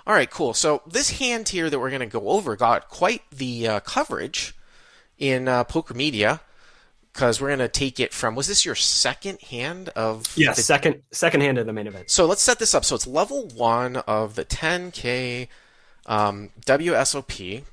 All right, cool. So this hand here that we're going to go over got quite the coverage in Poker Media because we're going to take it from. Was this your second hand of Yeah, the? second hand of the main event. So let's set this up. So it's level one of the 10K WSOP,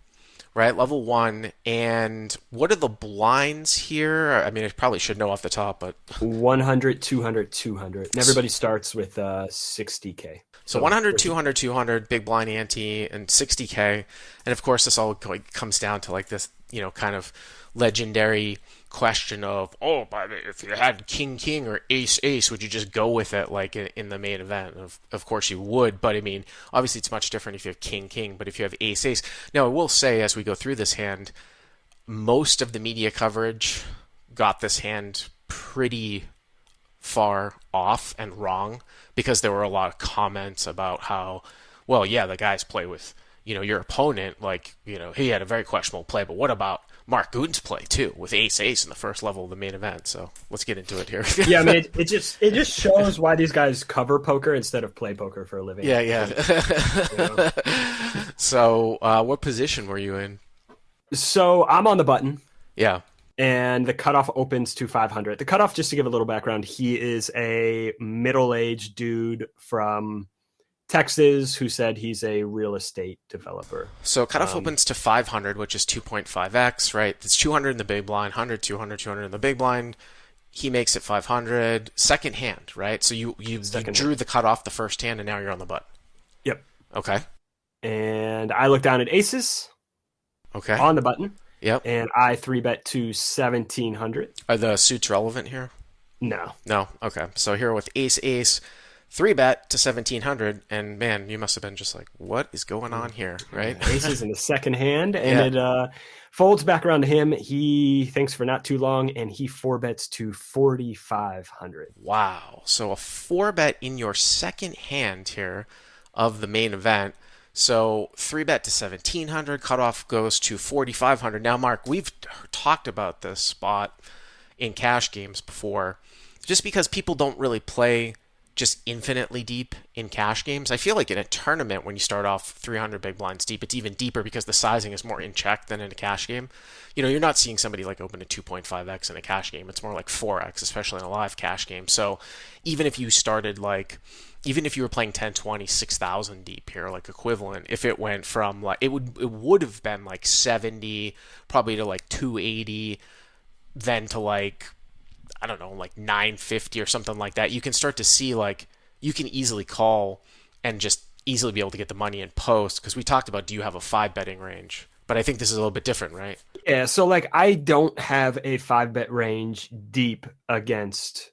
right? Level one. And what are the blinds here? I mean, I probably should know off the top, but 100, 200, 200. And everybody starts with 60K. so 100, 200, 200, big blind ante, and 60K. And of course, this all comes down to like this, kind of legendary question of, oh, but if you had king king or ace ace, would you just go with it like in the main event? Of course you would, but I mean, obviously it's much different if you have king king, but if you have ace ace. Now I will say, as we go through this hand, most of the media coverage got this hand pretty far off and wrong because there were a lot of comments about how, well, yeah, the guys play with, your opponent, like, he had a very questionable play, but what about Marc Goon's play too with ace ace in the first level of the main event? So let's get into it here. Yeah, I mean, it just shows why these guys cover poker instead of play poker for a living. Yeah, yeah. You know? So, what position were you in? So I'm on the button. Yeah. And the cutoff opens to 500. The cutoff, just to give a little background, he is a middle-aged dude from Texas who said he's a real estate developer. So cutoff opens to 500, which is 2.5x, right? It's 200 in the big blind, 100, 200, 200 in the big blind. He makes it 500. Second hand, right? So you drew the cutoff the first hand, and now you're on the button. Yep. Okay. And I look down at aces. Okay. On the button. Yep. And I 3-bet to 1,700. Are the suits relevant here? No. No. Okay. So here with ace ace, 3-bet to 1,700, and man, you must have been just like, what is going on here, right? Aces in the second hand, and it folds back around to him. He thinks for not too long, and he 4-bets to 4,500. Wow. So a 4-bet in your second hand here of the main event. So 3-bet to 1,700, cutoff goes to 4,500. Now, Mark, we've talked about this spot in cash games before, just because people don't really play just infinitely deep in cash games. I feel like in a tournament, when you start off 300 big blinds deep, it's even deeper because the sizing is more in check than in a cash game. You're not seeing somebody like open to 2.5x in a cash game. It's more like 4x, especially in a live cash game. So even if you started even if you were playing 10, 20, 6,000 deep here, like equivalent, if it went from like, it would have been like 70, probably to like 280, then to like, I don't know, like 950 or something like that, you can start to see like you can easily call and just easily be able to get the money in post, because we talked about, do you have a 5-betting range? But I think this is a little bit different, right? Yeah, so like I don't have a 5-bet range deep against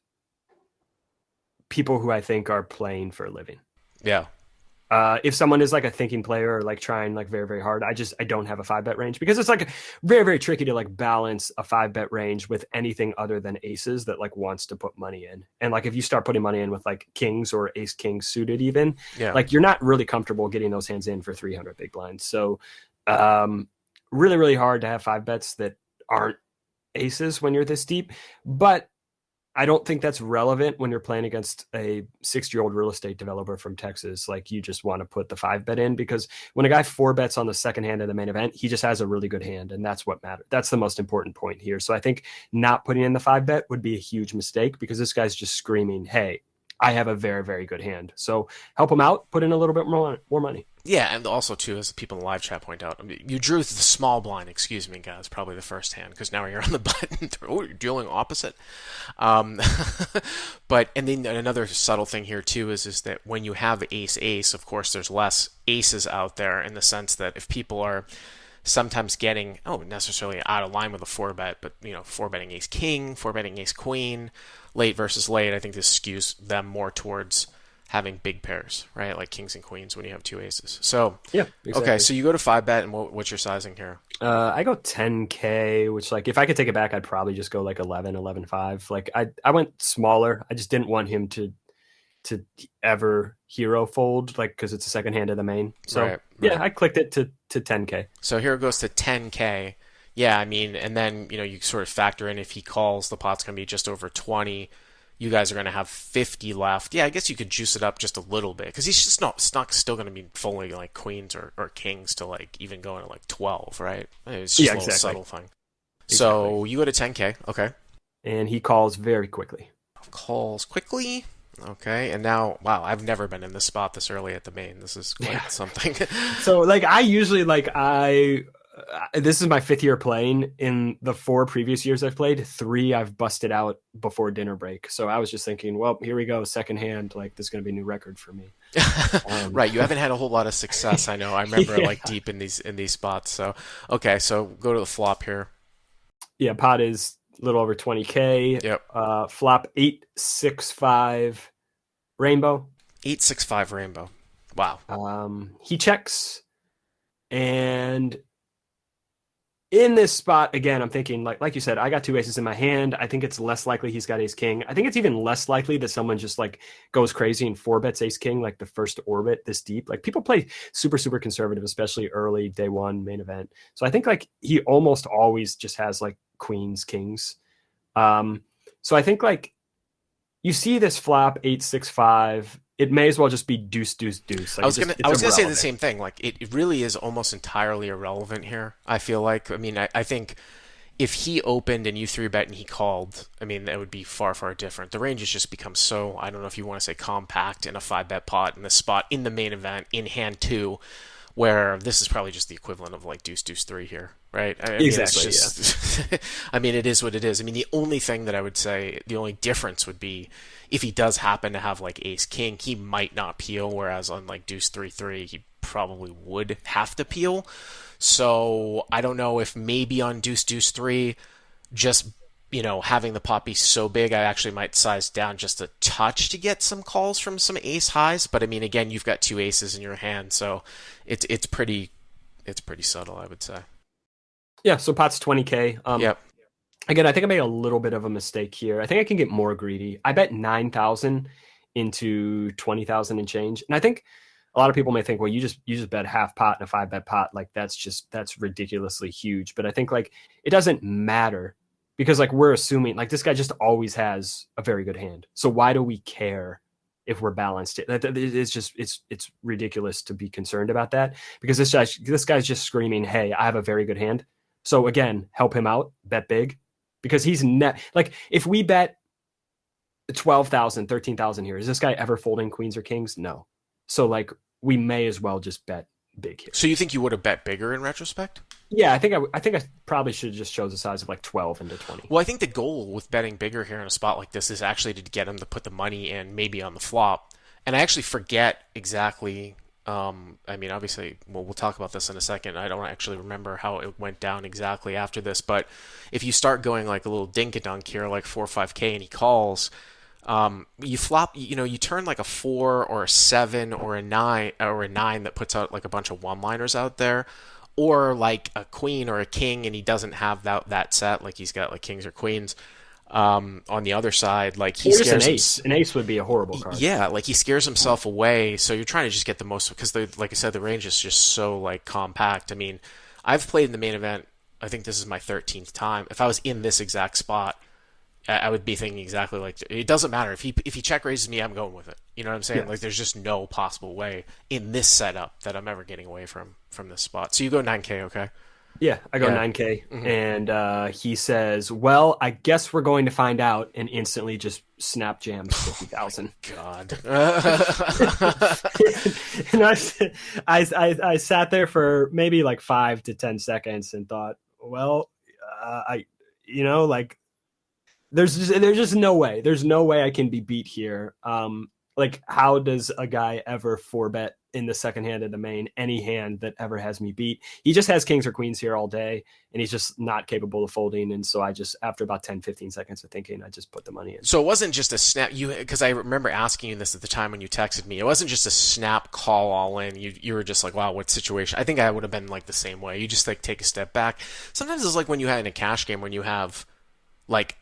people who I think are playing for a living. Yeah. If someone is like a thinking player or like trying like very, very hard, I don't have a 5-bet range, because it's like very, very tricky to like balance a 5-bet range with anything other than aces that like wants to put money in. And like if you start putting money in with like kings or ace king suited, even like you're not really comfortable getting those hands in for 300 big blinds. So really, really hard to have 5-bets that aren't aces when you're this deep. But I don't think that's relevant when you're playing against a 60-year-old real estate developer from Texas. Like, you just want to put the 5-bet in, because when a guy 4-bets on the second hand of the main event, he just has a really good hand, and that's what matters. That's the most important point here. So I think not putting in the 5-bet would be a huge mistake, because this guy's just screaming, hey, I have a very, very good hand. So help him out, put in a little bit more money. Yeah, and also, too, as the people in the live chat point out, I mean, you drew the small blind, excuse me, guys, probably the first hand, because now you're on the button. Oh, you're dealing opposite. But, and then another subtle thing here, too, is that when you have ace-ace, of course, there's less aces out there, in the sense that if people are sometimes getting, necessarily out of line with a 4-bet, but, 4-betting ace-king, 4-betting ace-queen, late versus late, I think this skews them more towards having big pairs, right? Like kings and queens when you have two aces. So, yeah, exactly. Okay, so you go to 5-bet, and what's your sizing here? I go 10K, which, like, if I could take it back, I'd probably just go like 11.5. Like, I went smaller. I just didn't want him to ever hero fold, like, because it's a second hand of the main. So right. Yeah, I clicked it to 10K. So here it goes to 10K. Yeah, I mean, and then you sort of factor in, if he calls, the pot's going to be just over 20. You guys are going to have 50 left. Yeah, I guess you could juice it up just a little bit because he's just not, it's not still going to be fully like queens or kings to like even going to like 12, right? It's just Yeah, a little exactly. subtle thing. Exactly. So you go to 10K. Okay. And he calls very quickly. Calls quickly. Okay. And now, wow, I've never been in this spot this early at the main. This is Yeah. quite something. So like I usually like I this is my fifth year playing. In the 4 previous years I've played, 3 I've busted out before dinner break. So I was just thinking, well, here we go, second hand. Like this is going to be a new record for me. Um, Right, you haven't had a whole lot of success, I know. I remember yeah, like deep in these spots. So, okay, so go to the flop here. yeah. Pot is a little over 20K. Yep. Flop 865 rainbow. 865 rainbow. Wow. He checks, and in this spot again, I'm thinking like you said, I got 2 aces in my hand. I think it's less likely he's got ace king. I think it's even less likely that someone just like goes crazy and 4 bets ace king like the first orbit this deep. Like people play super conservative, especially early day one main event. So I think like he almost always just has like queens kings. Um, so I think like you see this flop 865. It may as well just be deuce deuce deuce. Like I it's was gonna say the irrelevant. same thing. Like it really is almost entirely irrelevant here. I feel like. I mean, I think if he opened and you 3-bet and he called, I mean, that would be far different. The range has just become so, I don't know if you want to say compact in a 5-bet pot in the spot in the main event in hand two, where this is probably just the equivalent of like deuce deuce three here, right? I mean, it's Exactly. Yeah. just, I mean, it is what it is. I mean, the only thing that I would say, the only difference would be if he does happen to have like ace king, he might not peel, whereas on like deuce three three, he probably would have to peel. So I don't know if maybe on deuce deuce three, just having the pot be so big, I actually might size down just a touch to get some calls from some ace highs. But I mean, again, you've got 2 aces in your hand, so it's pretty subtle, I would say. Yeah. So pot's 20K. Yep. Again, I think I made a little bit of a mistake here. I think I can get more greedy. I bet 9,000 into 20,000 and change. And I think a lot of people may think, well, you just bet half pot in a 5-bet pot. Like that's ridiculously huge. But I think like it doesn't matter because like we're assuming like this guy just always has a very good hand. So why do we care if we're balanced? It's just it's ridiculous to be concerned about that because this guy's just screaming, hey, I have a very good hand. So again, help him out, bet big, because he's net like if we bet 12,000, 13,000 here, is this guy ever folding queens or kings? No. So like we may as well just bet big here. So you think you would have bet bigger in retrospect? Yeah, I think I probably should have just chose a size of like 12 into 20. Well, I think the goal with betting bigger here in a spot like this is actually to get him to put the money in maybe on the flop. And I actually forget exactly. I mean, obviously, well, we'll talk about this in a second. I don't actually remember how it went down exactly after this, but if you start going like a little dink-a-dunk here, like 4 or 5K, and he calls, you flop, you turn like a 4 or a 7 or a nine that puts out like a bunch of one-liners out there, or like a queen or a king, and he doesn't have that set, like he's got like kings or queens. On the other side, like he Or just an scares ace. An ace would be a horrible card. yeah, like he scares himself away. So you're trying to just get the most because, like I said, the range is just so like compact. I mean, I've played in the main event. I think this is my 13th time. If I was in this exact spot, I would be thinking exactly like it doesn't matter if he check raises me, I'm going with it. You know what I'm saying? Like Yes. there's just no possible way in this setup that I'm ever getting away from this spot. So you go 9K, okay? Yeah, I go Yeah. 9K. Hmm. And he says, well, I guess we're going to find out, and instantly just snap jams 50,000. God. And I sat there for maybe like 5 to 10 seconds and thought, well, like there's just no way. There's no way I can be beat here. Like how does a guy ever 4-bet in the second hand of the main any hand that ever has me beat? He just has kings or queens here all day, and he's just not capable of folding. And so I just, after about 10-15 seconds of thinking, I just put the money in. So it wasn't just a snap. Because I remember asking you this at the time when you texted me. It wasn't just a snap call all in. You were just like, wow, what situation? I think I would have been like the same way. You just like take a step back. Sometimes it's like when you had in a cash game when you have like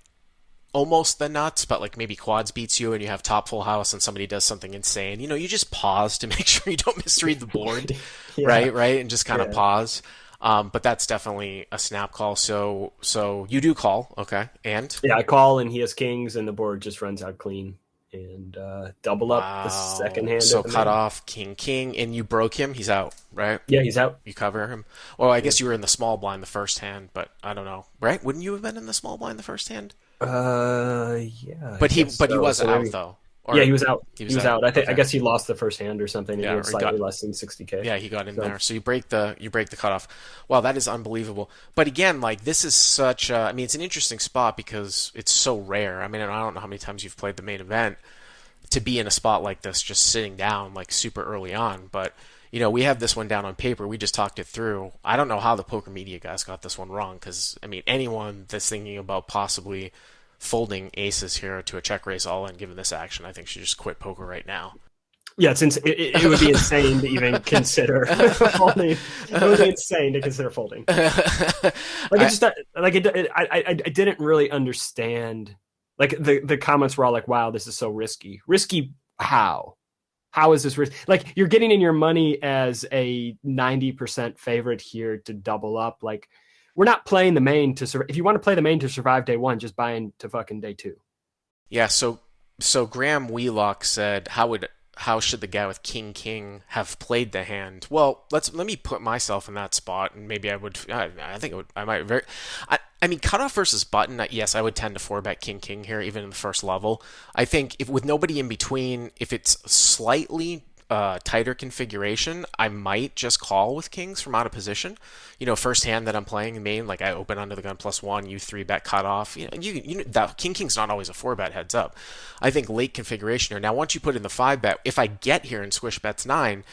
almost the nuts, but like maybe quads beats you and you have top full house and somebody does something insane. You just pause to make sure you don't misread the board, Yeah. right? And just kind of Yeah. pause. But that's definitely a snap call. So you do call, okay? And Yeah, I call and he has kings, and the board just runs out clean and double up the second wow. hand So of the cut main. off king king, and you broke him. He's out, right? Yeah, he's out. You cover him. Well, I Yeah. guess you were in the small blind the first hand, but I don't know, right? Wouldn't you have been in the small blind the first hand? Yeah, I But he guess but he so. was So out maybe. though, Yeah, or he was out. he He was was out. out. I Okay. guess he lost the first hand or something, and he Yeah, had or he got slightly less than 60K. yeah, he got in So there. So you break the cutoff. Wow, that is unbelievable. But again, like this is such I mean, it's an interesting spot because it's so rare. I mean, I don't know how many times you've played the main event to be in a spot like this, just sitting down like super early on. But we have this one down on paper. We just talked it through. I don't know how the poker media guys got this one wrong because I mean, anyone that's thinking about possibly folding aces here to a check raise all in given this action, I think should just quit poker right now. yeah, since it would be insane to even consider folding. It would be insane to consider folding. Like it I, just like I didn't really understand. Like the comments were all like, "Wow, this is so risky." Risky how? How is this risk? Like you're getting in your money as a 90% favorite here to double up. Like we're not playing the main to survive. If you want to play the main to survive day one, just buy into fucking day two. yeah, so Graham Wheelock said, how should the guy with King King have played the hand? Well, let me put myself in that spot, and maybe I would. I think it would. I might very. I mean, cutoff versus button. Yes, I would tend to four bet King King here, even in the first level. I think if with nobody in between, if it's slightly tighter configuration, I might just call with kings from out of position. First hand that I'm playing in main, like I open under the gun +1, you three bet cut off. That king king's not always a four bet heads up. I think late configuration here. Now once you put in the five bet, if I get here and squish bets 9,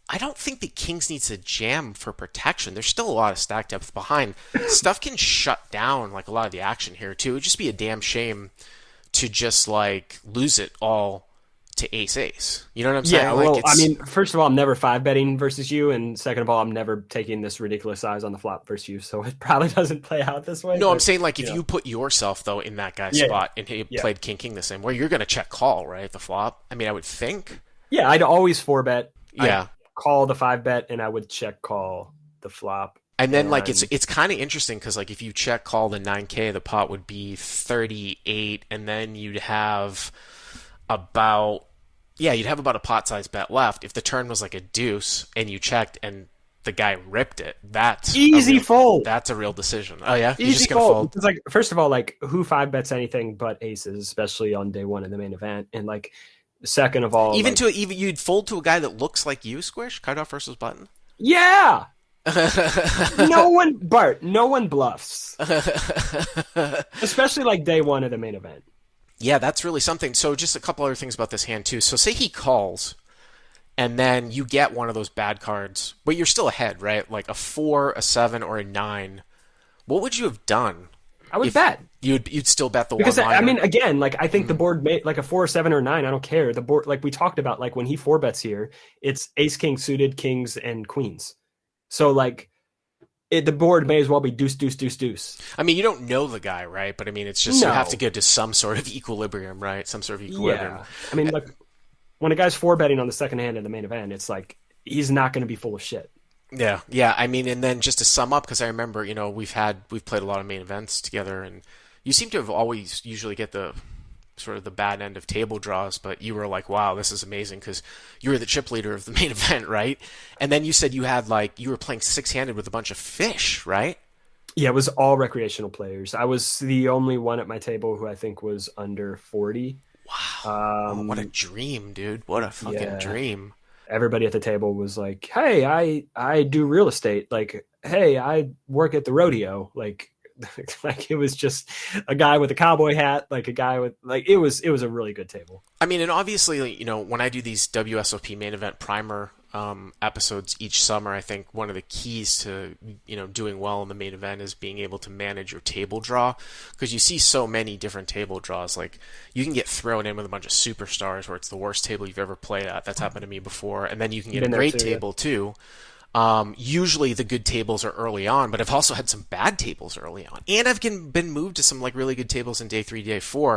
I don't think the kings needs to jam for protection. There's still a lot of stack depth behind. Stuff can shut down like a lot of the action here too. It would just be a damn shame to just like lose it all to ace ace. You know what I'm Yeah, saying? Like well, I it's mean, first of all, I'm never five betting versus you, and second of all, I'm never taking this ridiculous size on the flop versus you, so it probably doesn't play out this way. no, I'm But saying like you if know, you put yourself though in that guy's yeah, spot and he yeah, played king king the same way, you're gonna check call right the flop. I mean, I would think. yeah. I'd always four bet. I'd Yeah, call the five bet, and I would check call the flop. and then like it's And it's kind of interesting because like if you check call the 9K, the pot would be 38, and then about you'd have about a pot size bet left. If the turn was like a deuce and you checked and the guy ripped it, easy fold, that's a real decision. Oh yeah, you're easy just gonna fold. fold. Because like, first of all, like who five bets anything but aces, especially on day one of the main event, and like second of all, Even like to even you'd fold to a guy that looks like you, Squish, cutoff versus button. yeah, no one, Bart, no one bluffs, especially like day one of the main event. Yeah, that's really something. So just a couple other things about this hand too. So say he calls and then you get one of those bad cards, but you're still ahead, right? Like a 4, a 7, or a 9. What would you have done I would if bet. you'd still bet the Because one I liner? mean, again, like I think the board made like a 4, 7, or 9. I don't care. The board, like we talked about, like when he four bets here, it's ace, king suited, kings, and queens. So like the board may as well be deuce, deuce, deuce, deuce. I mean, you don't know the guy, right? But I mean, it's just you have to No, get to some sort of equilibrium, right? Some sort of equilibrium. yeah. I mean, like when a guy's four betting on the second hand in the main event, it's like he's not going to be full of shit. Yeah, yeah. I mean, and then just to sum up, because I remember, we've played a lot of main events together, and you seem to have always usually get the sort of the bad end of table draws, but you were like, wow, this is amazing because you were the chip leader of the main event, right? And then you said you were playing six-handed with a bunch of fish, right? Yeah, it was all recreational players. I was the only one at my table who I think was under 40. Wow. Oh, what a dream, dude. What a fucking Yeah. dream. Everybody at the table was like, "Hey, I do real estate. Like, hey, I work at the rodeo." Like, like it was just a guy with a cowboy hat, like a guy with like it was a really good table. I mean, and obviously, when I do these WSOP main event primer episodes each summer, I think one of the keys to doing well in the main event is being able to manage your table draw because you see so many different table draws. Like you can get thrown in with a bunch of superstars where it's the worst table you've ever played at. That's happened to me before, and then you can get a Been there great too, yeah. table too. Usually the good tables are early on, but I've also had some bad tables early on, and I've been moved to some like really good tables in day 3, day 4.